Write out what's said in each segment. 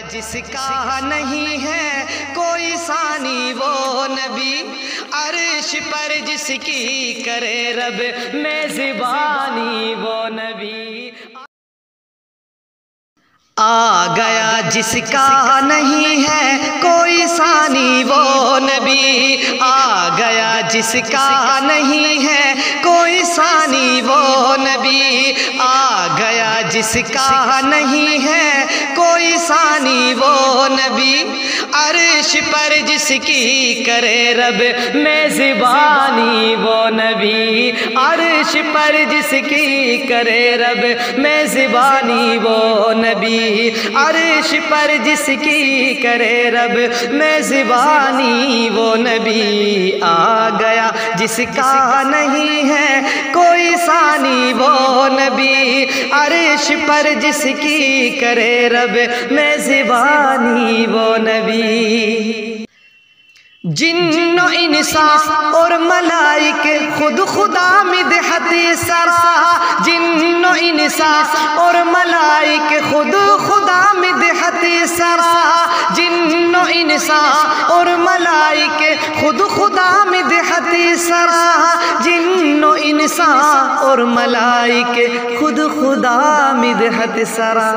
جس کا نہیں ہے کوئی ثانی وہ نبی، عرش پر جس کی کرے رب میزبانی وہ نبی۔ آ گیا جس کا نہیں ہے کوئی ثانی وہ نبی، آ گیا جس کا نہیں ہے کوئی ثانی وہ نبی، آ گیا جس کا نہیں ہے کوئی ثانی وہ نبی، عرش پر جس کی کرے رب میزبانی وہ نبی، عرش پر جس کی کرے رب میزبانی وہ نبی، عرش پر جس کی کرے رب میزبانی وہ نبی، آ گیا جس کا نہیں ہے کوئی ثانی وہ نبی، عرش پر جس کی کرے رب میزبانی وہ نبی۔ جن و انسان اور ملائک خود خدا مدحت سرا، جن و انسان اور ملائک خود خدا مدحت سرا، جن و انسان اور ملائک خود خدا مدحت سرا، جن و انسان اور ملائک خود خدا مدحت سرا،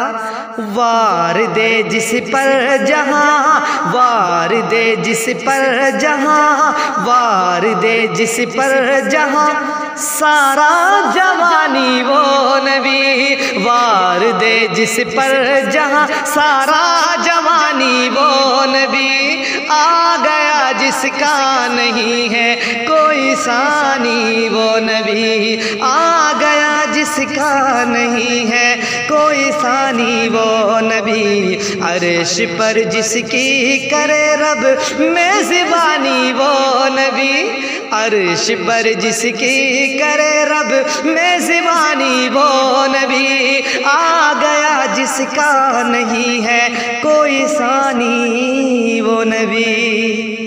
وار دے جس پر جہاں، وار دے جس پر جہاں، وار دے جس پر جہاں سارا جوانی وہ نبی، وار دے جس پر جہاں سارا جوانی وہ نبی، آ گیا جس کا نہیں ہے کوئی ثانی وہ نبی، آ گیا جس کا نہیں ہے کوئی ثانی وہ نبی، عرش پر جس کی کرے رب میزبانی وہ نبی، عرش پر جس کی کرے رب میزبانی وہ نبی، آ گیا جس کا نہیں ہے کوئی ثانی وہ نبی۔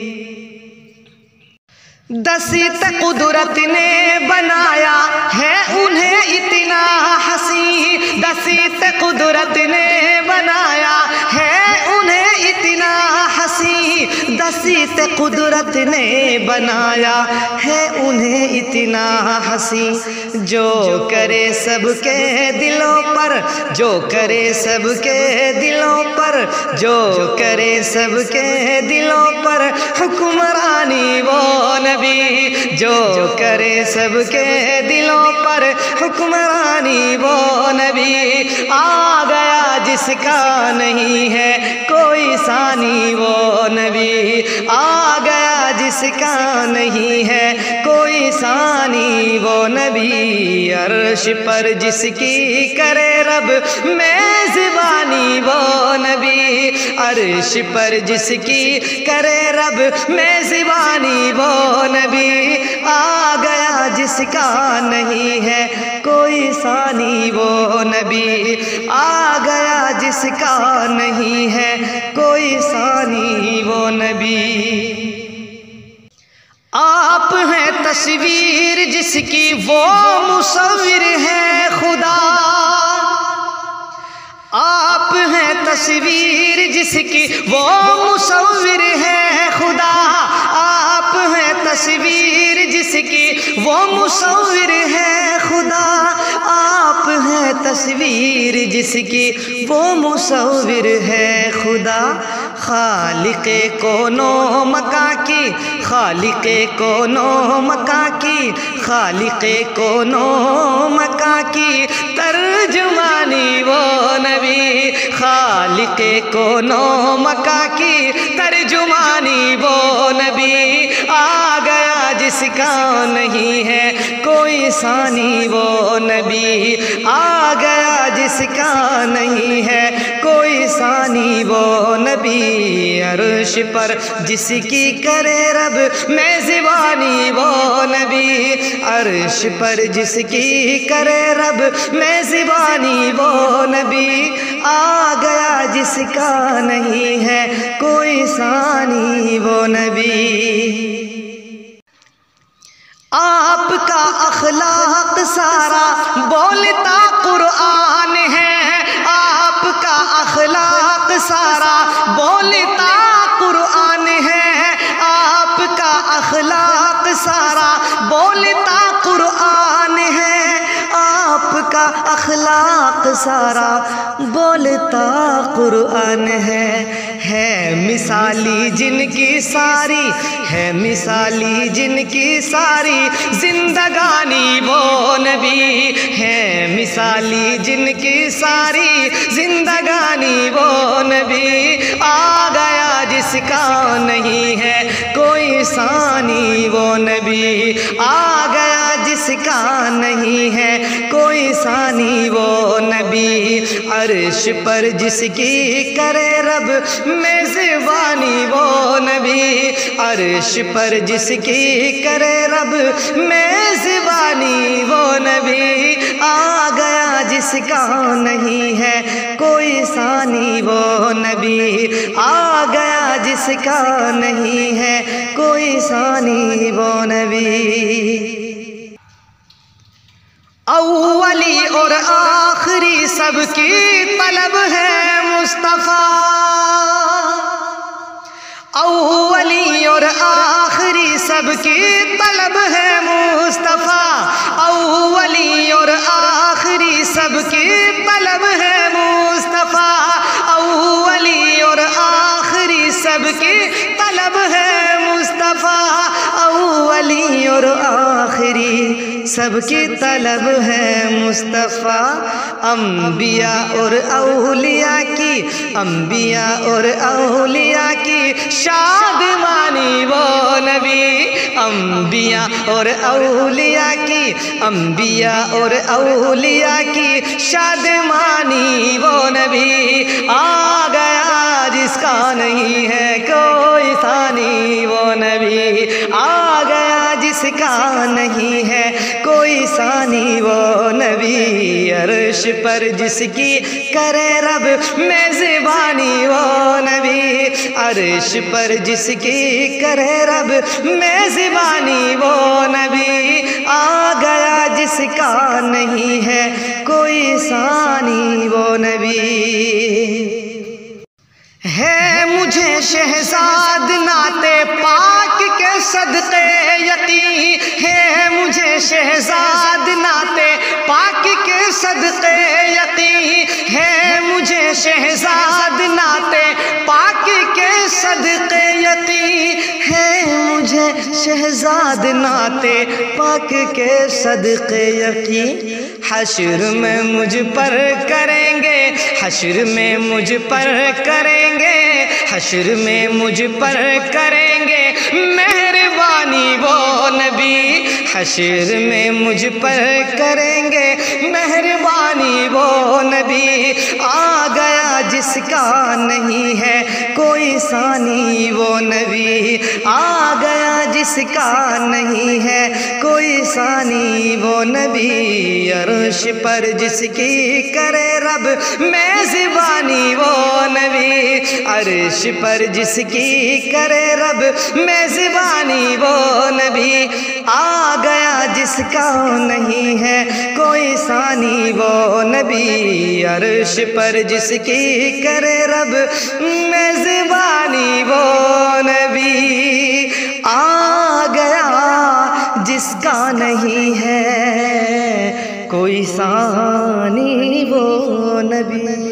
دست قدرت نے بنایا ہے انہیں اتنا حسین، دست قدرت نے بنایا ہے انہیں اتنا حسین، دست قدرت نے بنایا ہے انہیں اتنا حسین، جو کرے سب کے دلوں پر، جو کرے سب کے دلوں پر، جو کرے سب کے دلوں پر حکمرانی وہ نبی، جو کرے سب کے دلوں پر حکمرانی وہ نبی، آ گیا جس کا نہیں ہے کوئی ثانی وہ نبی، آ گیا جس کا نہیں ہے کوئی ثانی وہ نبی، عرش پر جس کی کرے رب میزبانی وہ نبی، عرش پر جس کی کرے رب میزبانی وہ نبی، آ گیا جس کا نہیں ہے کوئی ثانی وہ نبی، آ گیا جس کا نہیں ہے کوئی ثانی وہ نبی۔ آپ ہیں تصویر جس کی وہ مصور ہے خدا، آپ ہیں تصویر جس کی وہ مصور ہے خدا، آپ ہیں تصویر جس کی وہ مصور ہے خدا، آپ ہیں تصویر جس کی وہ مصور ہے خدا، خالق کون و مکان کی، خالق کون و مکان کی، خالق کون و مکان کی ترجمانی وہ نبی، خالق کون و مکان کی ترجمانی وہ نبی، آ گیا جس کا نہیں ہے کوئی ثانی وہ نبی، آ گیا جس کا نہیں ہے کوئی ثانی وہ نبی، عرش پر جس کی کرے رب میزبانی وہ نبی، عرش پر جس کی کرے رب میزبانی وہ نبی، آ گیا جس کا نہیں ہے کوئی ثانی وہ نبی۔ آپ کا اخلاق سارا بولتا قرآن ہے، آپ کا اخلاق اخلاق سارا بولتا قرآن ہے، آپ کا اخلاق سارا بولتا قرآن ہے، آپ کا اخلاق سارا بولتا قرآن ہے مثالی جن کی ساری، ہے مثالی جن کی ساری زندگانی وہ نبی، ہے مثالی جن کی ساری زندگانی وہ نبی، آ گیا جس کا نہیں ہے کوئی ثانی وہ نبی، آ گیا جس کا نہیں ہے کوئی ثانی وہ نبی، عرش پر جس کی کرے رب میزبانی وہ نبی، عرش پر جس کی کرے رب میزبانی وہ نبی، آ گیا جس کا نہیں ہے کوئی ثانی وہ نبی، آ گیا جس کا نہیں ہے کوئی ثانی وہ نبی۔ اولی اور آخری سب کی طلب ہے مصطفیٰ، اولی اور آخری سب کی طلب ہے مصطفیٰ، اولی اور آخری سب کی طلب ہے مصطفیٰ، اولی اور آخری سب کی طلب ہے مصطفیٰ، اولی اور آخری سب کی طلب ہے مصطفیٰ، انبیاء اور اولیاء کی، انبیاء اور اولیاء کی شادمانی وہ نبی، انبیاء اور اولیاء کی، انبیاء اور اولیاء کی شادمانی وہ نبی، آ گیا جس کا نہیں ہے کوئی ثانی وہ نبی، آ گیا جس کا نہیں ہے کوئی ثانی وہ نبی، عرش پر جس کی کرے رب میزبانی وہ نبی، عرش پر جس کی کرے رب میزبانی وہ نبی، آ گیا جس کا نہیں ہے کوئی ثانی وہ نبی، ہے مجھے شہزاد ناتے پاک کے صدقے یقین، ہے مجھے شہزاد ناتے پاک کے صدقے یقین، ہے مجھے شہزاد ناتے پاک کے صدقے یقین، ہے مجھے شہزاد ناتے پاک کے صدقے یقین، حشر میں مجھ پر کریں گے، حشر میں مجھ پر کریں گے، حشر میں مجھ پر کریں گے مہربانی وہ نبی، حشر میں مجھ پر کریں گے مہربانی وہ نبی، آ گیا جس کا نہیں ہے کوئی ثانی وہ نبی، آ گیا جس کا نہیں ہے کوئی ثانی وہ نبی، عرش پر جس کی کرے رب میزبانی وہ نبی، عرش پر جس کی کرے رب میزبانی وہ نبی، آ گیا جس کا نہیں ہے کوئی ثانی وہ نبی، عرش پر جس کی کرے رب میزبانی وہ نبی، آ گیا جس کا نہیں ہے کوئی ثانی وہ نبی۔